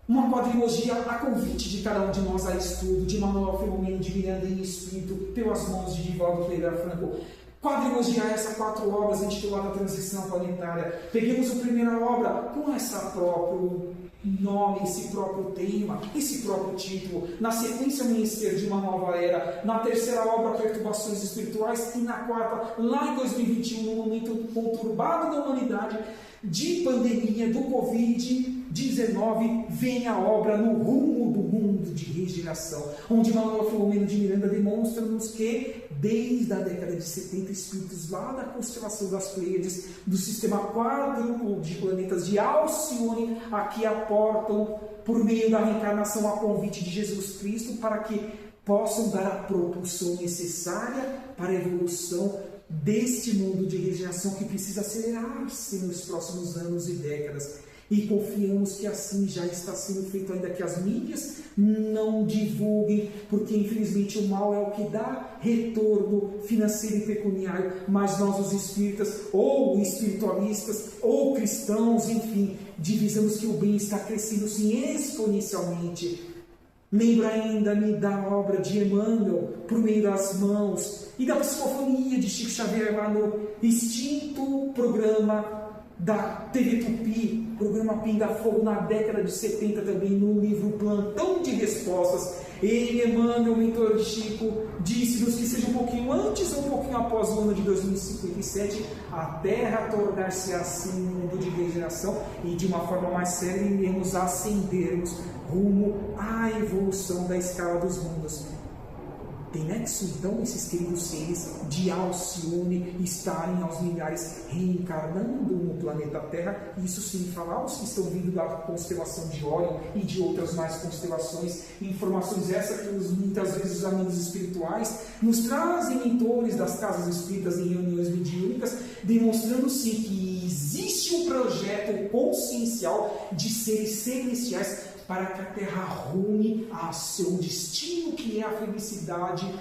[SPEAKER 1] uma quadrilogia a convite de cada um de nós a estudo, de Manuel Filomeno de Miranda em Espírito, pelas mãos de Divaldo Pereira Franco. quadrilogiar essas 4 obras intituladas Transição Planetária. Peguemos a primeira obra com esse próprio nome, esse próprio tema, esse próprio título. Na sequência, Amanhecer de uma Nova Era. Na terceira obra, Perturbações Espirituais. E na quarta, lá em 2021, no momento conturbado da humanidade, de pandemia do Covid-19, vem a obra No Rumo do Mundo de Regeneração, onde Manuel Filomeno de Miranda demonstra-nos que, desde a década de 70, espíritos lá da constelação das Pleiades, do sistema quádruplo de planetas de Alcione, aqui aportam, por meio da reencarnação, a convite de Jesus Cristo, para que possam dar a propulsão necessária para a evolução deste mundo de regeneração que precisa acelerar-se nos próximos anos e décadas. E confiamos que assim já está sendo feito, ainda que as mídias não divulguem, porque infelizmente o mal é o que dá retorno financeiro e pecuniário, mas nós, os espíritas, ou espiritualistas, ou cristãos, enfim, divisamos que o bem está crescendo sim exponencialmente. Lembro ainda-me da obra de Emmanuel, Por Meio das Mãos, e da psicofonia de Chico Xavier lá no extinto programa da TV Tupi, programa Pinga Fogo, na década de 70, também no livro Plantão de Respostas. Ele, Emmanuel, mentor de Chico, disse-nos que seja um pouquinho antes ou um pouquinho após o ano de 2057, a Terra tornar-se assim um mundo de regeneração, e de uma forma mais séria iremos ascendermos rumo à evolução da escala dos mundos. Tem nexo, então, esses queridos seres de Alcione estarem aos milhares reencarnando no planeta Terra? Isso sem falar os que estão vindo da constelação de Órion e de outras mais constelações. Informações essas que muitas vezes os amigos espirituais nos trazem mentores das casas espíritas em reuniões mediúnicas, demonstrando sim que existe um projeto consciencial de seres celestiais para que a Terra rume a seu destino, que é a felicidade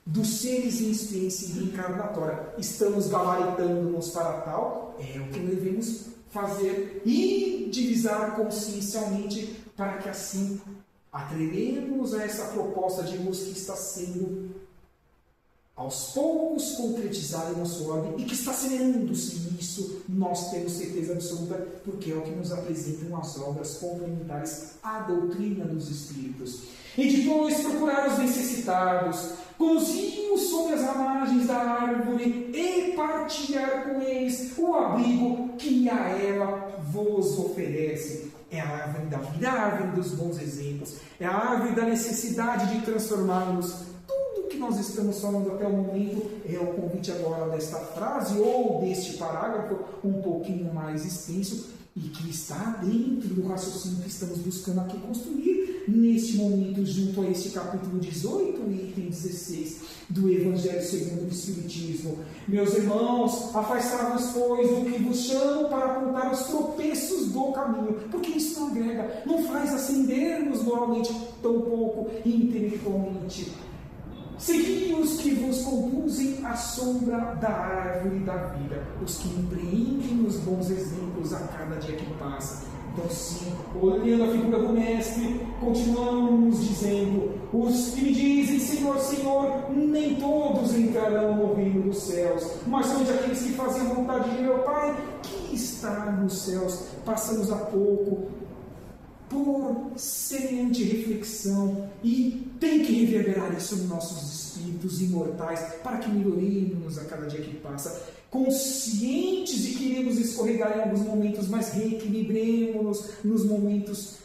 [SPEAKER 1] dos seres em experiência reencarnatória. Estamos gabaritando-nos para tal, é o que devemos fazer e divisar consciencialmente, para que assim atrelemos a essa proposta de luz que está sendo aos poucos concretizada em nosso orbe e que está semeando-se nisso, nós temos certeza absoluta, porque é o que nos apresentam as obras complementares à doutrina dos Espíritos. E depois procurar os necessitados, com os rios sobre as ramagens da árvore, e partilhar com eles o abrigo que a ela vos oferece. É a árvore da vida, a árvore dos bons exemplos, é a árvore da necessidade de transformarmos. Que nós estamos falando até o momento é o convite agora desta frase ou deste parágrafo um pouquinho mais extenso e que está dentro do raciocínio que estamos buscando aqui construir neste momento, junto a este capítulo 18 e item 16 do Evangelho segundo o Espiritismo. Meus irmãos, afastai-vos, pois, do que vos chamo para apontar os tropeços do caminho, porque isso não agrega, não faz ascendermos moralmente, tão pouco intelectualmente. Segui os que vos conduzem à sombra da árvore da vida, os que empreendem os bons exemplos a cada dia que passa. Então, sim, olhando a figura do Mestre, continuamos dizendo: os que me dizem Senhor, Senhor, nem todos entrarão no reino dos céus, mas são aqueles que fazem a vontade de meu Pai, que está nos céus. Passamos há pouco por semelhante reflexão e tem que reverberar isso nos nossos espíritos imortais para que melhoremos a cada dia que passa, conscientes de que iremos escorregar em alguns momentos, mas reequilibremos-nos nos momentos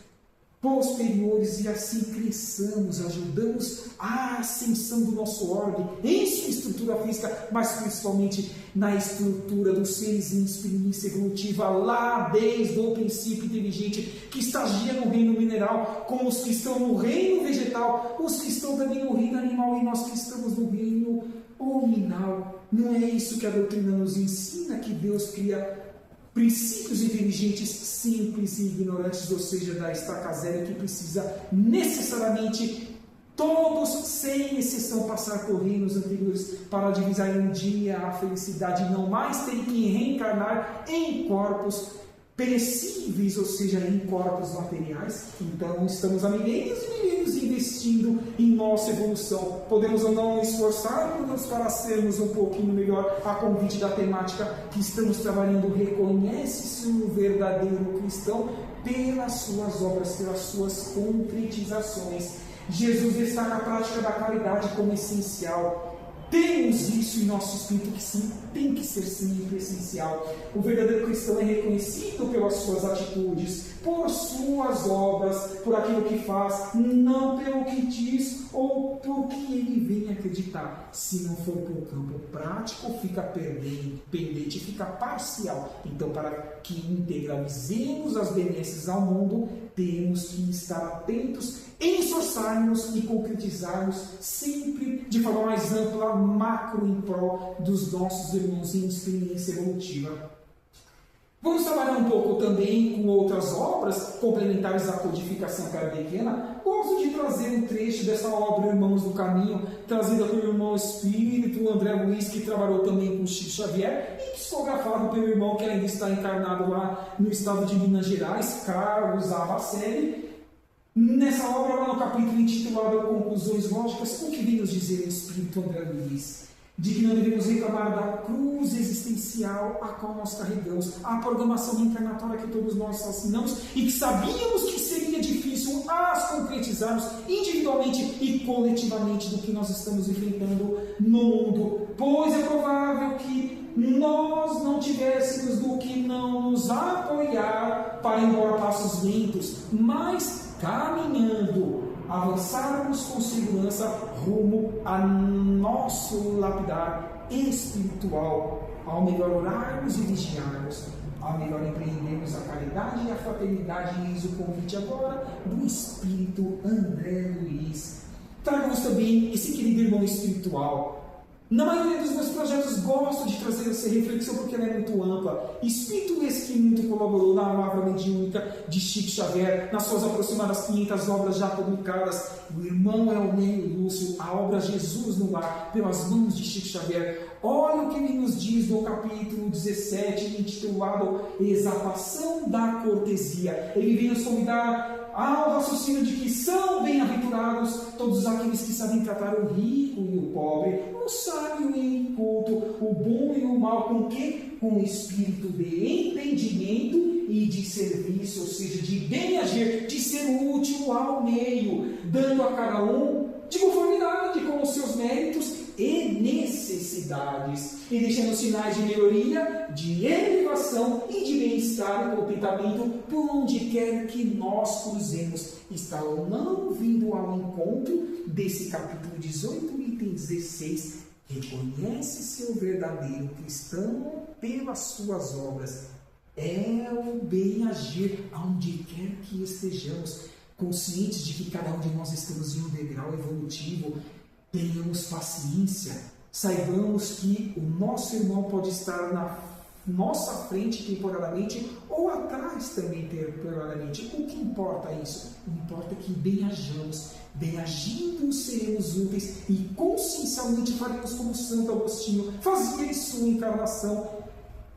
[SPEAKER 1] posteriores e assim cresçamos, ajudamos a ascensão do nosso orbe em sua estrutura física, mas principalmente na estrutura dos seres em experiência evolutiva, lá desde o princípio inteligente que estagia no reino mineral, com os que estão no reino vegetal, os que estão também no reino animal e nós que estamos no reino hominal. Não é isso que a doutrina nos ensina, que Deus cria princípios inteligentes, simples e ignorantes, ou seja, da estaca zero, que precisa necessariamente todos, sem exceção, passar por reinos anteriores para divisar um dia a felicidade, não mais ter que reencarnar em corpos perecíveis, ou seja, em corpos materiais. Então, estamos há milênios e milênios investindo em nossa evolução. Podemos ou não esforçar-nos para sermos um pouquinho melhor. A convite da temática que estamos trabalhando, reconhece-se um verdadeiro cristão pelas suas obras, pelas suas concretizações. Jesus destaca a prática da caridade como essencial. Temos isso em nosso espírito, que sim, tem que ser sempre essencial. O verdadeiro cristão é reconhecido pelas suas atitudes, por suas obras, por aquilo que faz, não pelo que diz ou por que ele vem acreditar. Se não for por campo prático, fica pendente, fica parcial. Então, para que integralizemos as benesses ao mundo, temos que estar atentos, esforçarmos e concretizarmos sempre de forma mais ampla, macro, em prol dos nossos irmãos em experiência evolutiva. Vamos trabalhar um pouco também com outras obras complementares à codificação kardeciana. Gosto de trazer um trecho dessa obra Irmãos do Caminho, trazida pelo irmão espírito André Luiz, que trabalhou também com Chico Xavier, e psicografado pelo irmão que ainda está encarnado lá no estado de Minas Gerais, Carlos Abacelli. Nessa obra, lá no capítulo intitulado Conclusões Lógicas, o que vem nos dizer o espírito André Luiz? De que não devemos reclamar da cruz existencial a qual nós carregamos, a programação reencarnatória que todos nós assinamos e que sabíamos que seria difícil as concretizarmos individualmente e coletivamente do que nós estamos enfrentando no mundo, pois é provável que nós não tivéssemos do que não nos apoiar para ir embora passos lentos, mas caminhando, avançarmos com segurança rumo a nosso lapidar espiritual, ao melhor orarmos e vigiarmos, ao melhor empreendermos a caridade e a fraternidade. E eis o convite agora do espírito André Luiz. Trago-vos também esse querido irmão espiritual. Na maioria dos meus projetos gosto de trazer essa reflexão porque ela é muito ampla. Espírito esse que muito colaborou na Lavra Mediúnica de Chico Xavier, nas suas aproximadas 500 obras já publicadas. O irmão Elnênio Lúcio, a obra Jesus no Lar, pelas mãos de Chico Xavier. Olha o que ele nos diz no capítulo 17, intitulado Exaltação da Cortesia. Ele vem nos convidar ao raciocínio de que são bem-aventurados todos aqueles que sabem tratar o rico e o pobre, o sábio e o inculto, o bom e o mal, com que? Com o espírito de entendimento e de serviço, ou seja, de bem agir, de ser útil ao meio, dando a cada um de conformidade com os seus méritos e necessidades, e deixando sinais de melhoria, de elevação e de bem-estar e contentamento por onde quer que nós cruzemos. Está ou não vindo ao encontro desse capítulo 18, item 16. Reconhece seu verdadeiro cristão pelas suas obras. É o bem agir aonde quer que estejamos, conscientes de que cada um de nós estamos em um degrau evolutivo. Tenhamos paciência, saibamos que o nosso irmão pode estar na nossa frente temporariamente ou atrás também temporariamente. O que importa isso? O que importa é que bem ajamos, bem agindo seremos úteis e consciencialmente faremos como Santo Agostinho fazia em sua encarnação,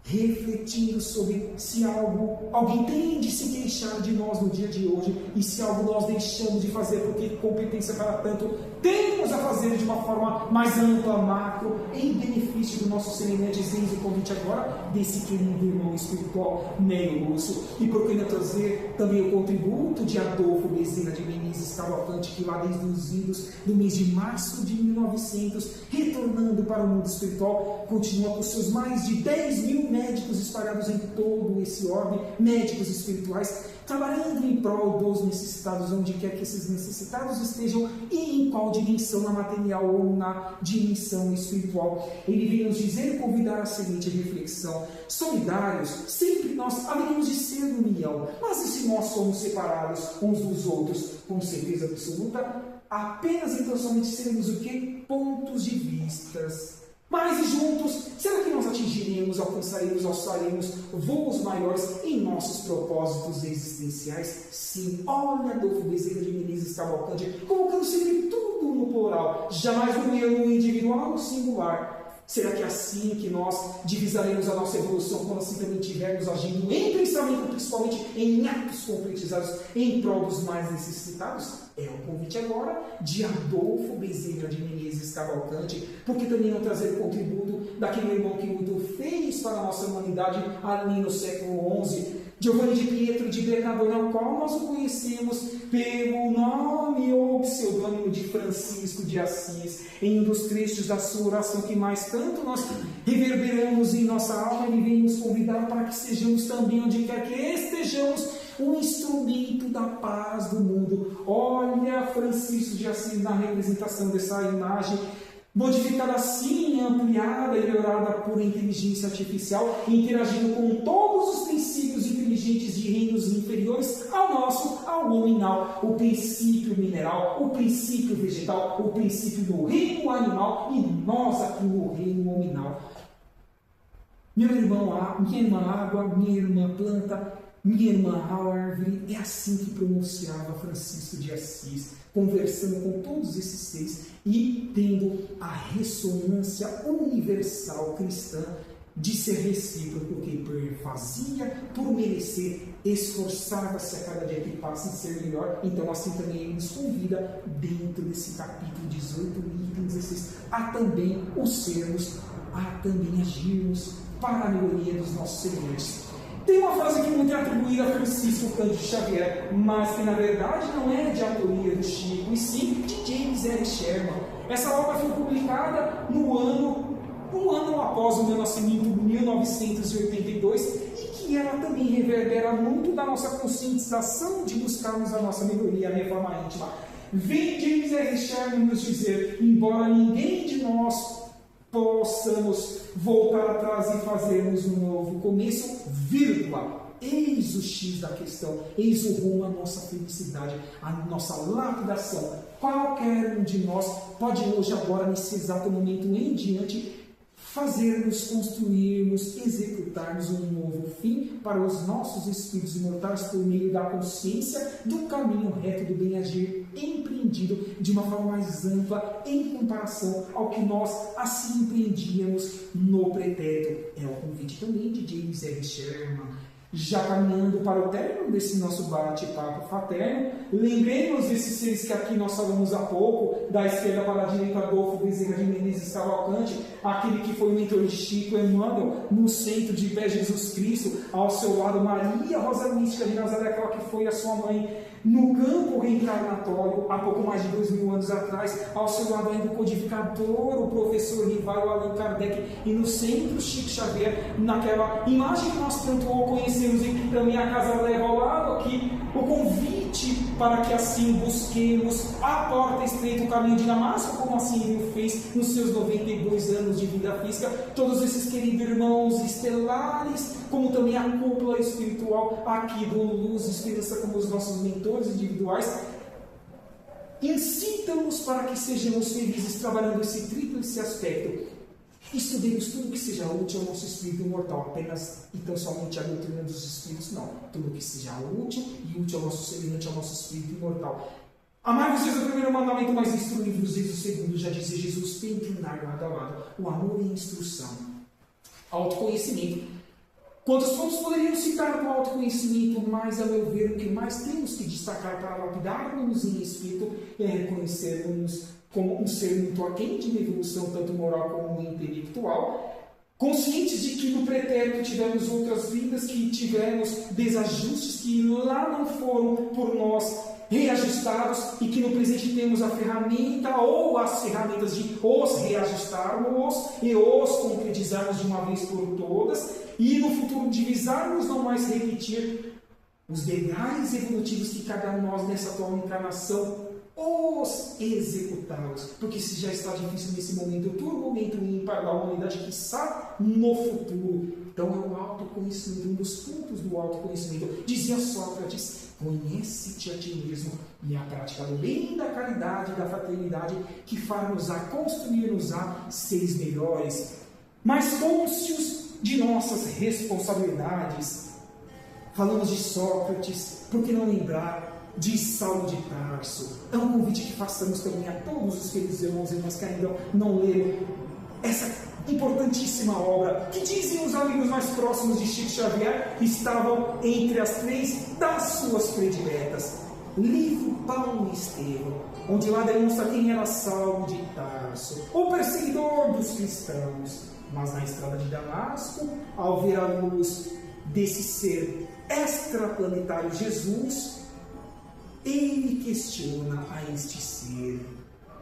[SPEAKER 1] refletindo sobre se alguém tem de se queixar de nós no dia de hoje, e se algo nós deixamos de fazer porque competência para tanto temos a fazer de uma forma mais ampla, macro, em benefício do nosso semelhante. Eis o convite agora desse querido irmão espiritual Nélio Lúcio. E por que não trazer também o contributo de Adolfo Bezerra de Menezes Cavalcante, que lá desde os idos do mês de março de 1900, retornando para o mundo espiritual, continua com seus mais de 10 mil médicos espalhados em todo esse orbe, médicos espirituais, trabalhando em prol dos necessitados, onde quer que esses necessitados estejam e em qual dimensão, na material ou na dimensão espiritual. Ele vem nos dizer e convidar a seguinte reflexão: solidários, sempre nós haveríamos de ser união, mas e se nós somos separados uns dos outros? Com certeza absoluta, apenas então somente seremos o quê? Pontos de vistas. Mas e juntos, será que nós atingiremos, alcançaremos, alçaremos voos maiores em nossos propósitos existenciais? Sim, olha Adolfo Bezerra de Menezes Cavalcante, colocando sempre tudo no plural, jamais no eu, no individual, no singular. Será que é assim que nós divisaremos a nossa evolução quando assim também estivermos agindo em pensamento, principalmente em atos concretizados em prol dos mais necessitados? É o convite agora de Adolfo Bezerra de Menezes Cavalcante, porque também não trazer o contributo daquele irmão que muito fez para a nossa humanidade ali no século XI, Giovanni de Pietro de Bernardone, ao qual nós o conhecemos pelo nome ou pseudônimo de Francisco de Assis, em um dos trechos da sua oração que mais tanto nós reverberamos em nossa alma, ele vem nos convidar para que sejamos também, onde quer que estejamos, um instrumento da paz do mundo. Olha Francisco de Assis na representação dessa imagem, modificada assim, ampliada e melhorada por inteligência artificial, interagindo com todos os princípios inteligentes de reinos inferiores ao nosso, ao nominal, o princípio mineral, o princípio vegetal, o princípio do reino animal e nós aqui no reino nominal. Meu irmão, minha irmã água, minha irmã planta, minha irmã árvore, é assim que pronunciava Francisco de Assis, conversando com todos esses seres e tendo a ressonância universal cristã de ser recíproco, que fazia por merecer, esforçava-se a cada dia que passa em ser melhor. Então assim também ele nos convida, dentro desse capítulo 18, item 16, a também o sermos, a também agirmos para a melhoria dos nossos semelhantes. Tem uma frase que muito é atribuída a Francisco Cândido Xavier, mas que na verdade não é de autoria do Chico, e sim de James R. Sherman. Essa obra foi publicada um ano após o meu nascimento, 1982, e que ela também reverbera muito da nossa conscientização de buscarmos a nossa melhoria, a reforma íntima. Vem James R. Sherman nos dizer, embora ninguém de nós possamos voltar atrás e fazermos um novo começo, vírgula, eis o X da questão, eis o rumo à nossa felicidade, à nossa lapidação. Qualquer um de nós pode hoje, agora, nesse exato momento em diante, fazermos, construirmos, executarmos um novo fim para os nossos espíritos imortais por meio da consciência do caminho reto do bem-agir empreendido de uma forma mais ampla em comparação ao que nós assim empreendíamos no pretérito. É o convite também de James R. Sherman. Já caminhando para o término desse nosso bate-papo fraterno, lembremos desses seres que aqui nós falamos há pouco, da esquerda para a direita, Adolfo Bezerra de Menezes Cavalcante, aquele que foi o mentor de Chico Emmanuel, no centro de pé Jesus Cristo, ao seu lado Maria Rosa Mística de Nazaré, aquela que foi a sua mãe, no campo reencarnatório, há pouco mais de 2000 anos atrás, ao seu lado ainda o codificador, o professor rival Allan Kardec, e no centro Chico Xavier, naquela imagem que nós tanto conhecemos e que também a casa leva ao lado aqui, o convite para que assim busquemos a porta estreita, o caminho de Damasco, como assim ele fez nos seus 92 anos de vida física, todos esses queridos irmãos estelares, como também a cúpula espiritual aqui do Luz e Esperança, como os nossos mentores individuais, incitam-nos para que sejamos felizes trabalhando esse tríplice aspecto. Estudemos tudo que seja útil ao nosso espírito imortal, apenas e tão somente a doutrina dos espíritos, não. Tudo que seja útil e útil ao nosso semelhante, ao nosso espírito imortal. Amai-vos é o primeiro mandamento, mas instruí-vos eis o segundo, já dizia Jesus, tem que andar lado a lado. O amor e a instrução. Autoconhecimento. Quantos pontos poderíamos citar para o autoconhecimento, mas, a meu ver, o que mais temos que destacar para lapidarmos em espírito é reconhecermos como um ser muito aquém de uma evolução tanto moral como intelectual, conscientes de que no pretérito tivemos outras vidas, que tivemos desajustes que lá não foram por nós reajustados e que no presente temos a ferramenta ou as ferramentas de os reajustarmos e os concretizarmos de uma vez por todas e no futuro divisarmos, não mais repetir os degraus evolutivos que cada um de nós nessa atual encarnação os executá-los, porque se já está difícil nesse momento, turbulento e ímpar da humanidade, que está no futuro. Então é o autoconhecimento, um dos pontos do autoconhecimento. Dizia Sócrates, conhece-te a ti mesmo, e a prática do bem, da caridade, da fraternidade, que far-nos-á, construir-nos-á seres melhores, mais cônscios de nossas responsabilidades. Falamos de Sócrates, por que não lembrar de Saulo de Tarso? É um convite que façamos também a todos os queridos irmãos e irmãs que ainda não leram essa importantíssima obra, que dizem os amigos mais próximos de Chico Xavier, estavam entre as 3 das suas prediletas. Livro Paulo e Estevão, onde lá demonstra quem era Saulo de Tarso, o perseguidor dos cristãos. Mas na estrada de Damasco, ao ver a luz desse ser extraplanetário Jesus, ele questiona a este ser: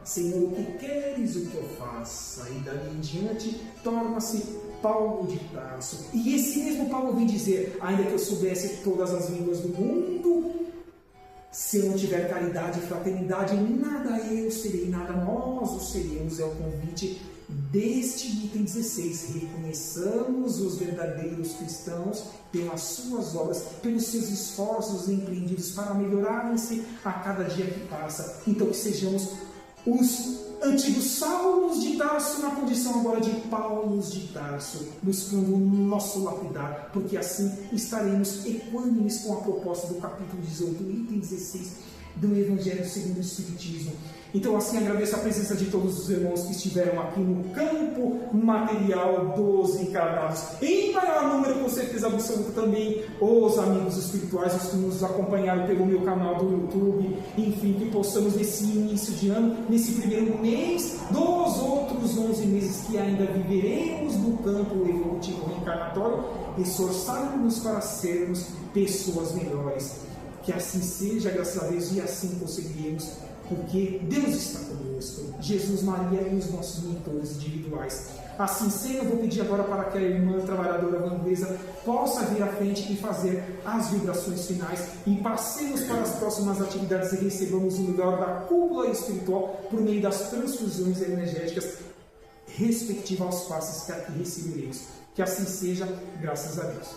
[SPEAKER 1] Senhor, o que queres o que eu faça? E dali em diante torna-se Paulo de Tarso. E esse mesmo Paulo vem dizer: ainda que eu soubesse todas as línguas do mundo, se eu não tiver caridade e fraternidade, nada eu serei, nada nós o seremos. É o convite deste item 16. Reconheçamos os verdadeiros cristãos pelas suas obras, pelos seus esforços empreendidos para melhorarem-se a cada dia que passa. Então que sejamos os antigos Saulos de Tarso na condição agora de Paulos de Tarso, buscando o nosso lapidar, porque assim estaremos equânimes com a proposta do capítulo 18, item 16 do Evangelho segundo o Espiritismo. Então assim agradeço a presença de todos os irmãos que estiveram aqui no campo material dos encarnados. Em maior número, com certeza absoluta, também os amigos espirituais, os que nos acompanharam pelo meu canal do YouTube. Enfim, que possamos nesse início de ano, nesse primeiro mês, dos outros 11 meses que ainda viveremos no campo evolutivo reencarnatório, esforçarmos para sermos pessoas melhores. Que assim seja, graças a Deus, e assim conseguiremos, porque Deus está conosco, Jesus, Maria e os nossos mentores individuais. Assim sendo, eu vou pedir agora para que a irmã trabalhadora Vanglesa possa vir à frente e fazer as vibrações finais, e passemos para as próximas atividades e recebamos o melhor da cúpula espiritual por meio das transfusões energéticas respectivas aos passos que aqui receberemos. Que assim seja, graças a Deus.